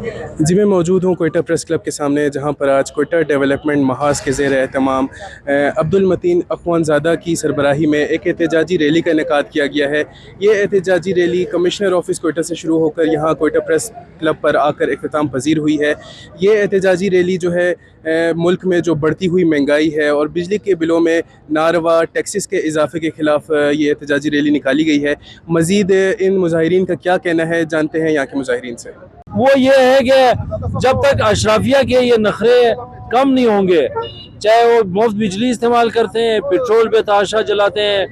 जी, मैं मौजूद हूँ कोयटा प्रेस क्लब के सामने, जहाँ पर आज कोयटा डेवलपमेंट महाज के ज़ेर एहतमाम अब्दुल मतीन अख़वानज़ादा की सरबराही में एक एहतजाजी रैली का इनेकाद किया गया है। ये एहतजाजी रैली कमिश्नर ऑफिस कोयटा से शुरू होकर यहाँ कोयटा प्रेस क्लब पर आकर इख्तिताम पजीर हुई है। ये एहतजाजी रैली जो है मुल्क में जो बढ़ती हुई महंगाई है और बिजली के बिलों में नारवा टैक्सेस के इजाफे के ख़िलाफ़ ये एहतजाजी रैली निकाली गई है। मज़ीद इन मुजाहिरीन का क्या कहना है, जानते हैं यहाँ के मुजाहिरीन से। वो ये है कि जब तक अशराफिया के ये नखरे कम नहीं होंगे, चाहे वो मुफ्त बिजली इस्तेमाल करते हैं, पेट्रोल पे ताशा जलाते हैं,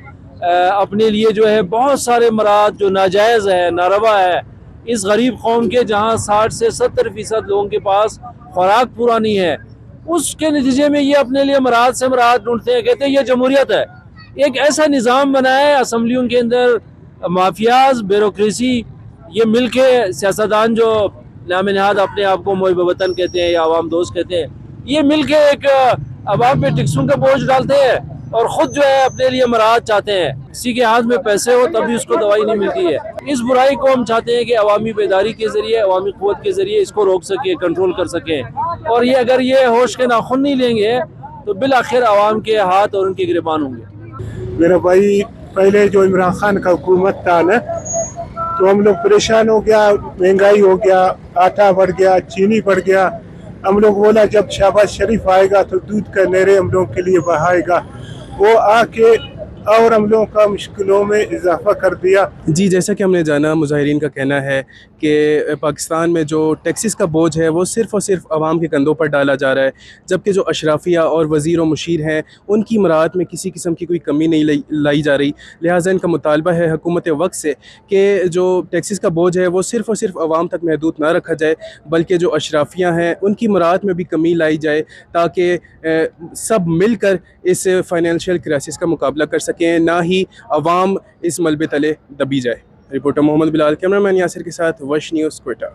अपने लिए जो है बहुत सारे मराद जो नाजायज़ है, नारवा है, इस गरीब कौम के जहाँ 60 से 70% लोगों के पास खुराक पूरा नहीं है, उसके नतीजे में ये अपने लिए मराद से मराद ढूंढते हैं। कहते हैं ये जमहूरियत है। एक ऐसा निज़ाम बनाए असम्बलियों के अंदर माफियाज, ब्यूरोक्रेसी, ये मिल के सियासतदान जो नाम नहाद अपने आप को मोहब वतन कहते हैं या आवाम दोस्त कहते हैं, ये मिल के एक अवाम पे टैक्सों का बोझ डालते हैं और ख़ुद जो है अपने लिए मराहत चाहते हैं। किसी के हाथ में पैसे हो तभी उसको दवाई नहीं मिलती है। इस बुराई को हम चाहते हैं कि अवामी बेदारी के ज़रिए, अवामी क़ुव्वत के ज़रिए इसको रोक सकें, कंट्रोल कर सकें। और ये अगर ये होश के नाखून नहीं लेंगे तो बिल आखिर अवाम के हाथ और उनके गिरबान होंगे। मेरा भाई, पहले जो इमरान खान का हुकूमत था ना, तो हम लोग परेशान हो गया, महंगाई हो गया, आटा बढ़ गया, चीनी बढ़ गया। हम लोग बोला जब शहबाज शरीफ आएगा तो दूध का नहरें हम लोग के लिए बहाएगा। वो आके और हम लोगों का मुश्किलों में इजाफा कर दिया। जी, जैसा कि हमने जाना, मुजाहिरीन का कहना है कि पाकिस्तान में जो टैक्सेस का बोझ है वो सिर्फ़ और सिर्फ आवाम के कंधों पर डाला जा रहा है, जबकि जो अशराफिया और वज़ीर व मुशीर हैं उनकी मराहत में किसी किस्म की कोई कमी नहीं लाई जा रही। लिहाजा इनका मुतालबा है हुकूमत वक्त से कि जो टैक्सेस का बोझ है वो सिर्फ़ और सिर्फ आवाम तक महदूद ना रखा जाए, बल्कि जो अशराफिया हैं उनकी मराहत में भी कमी लाई जाए, ताकि सब मिलकर इस फाइनेंशियल क्राइसिस का मुकाबला कर सकें, ना ही अवाम इस मलबे तले दबी जाए। रिपोर्टर मोहम्मद बिलाल, कैमरामैन यासिर के साथ वश न्यूज़, कोयटा।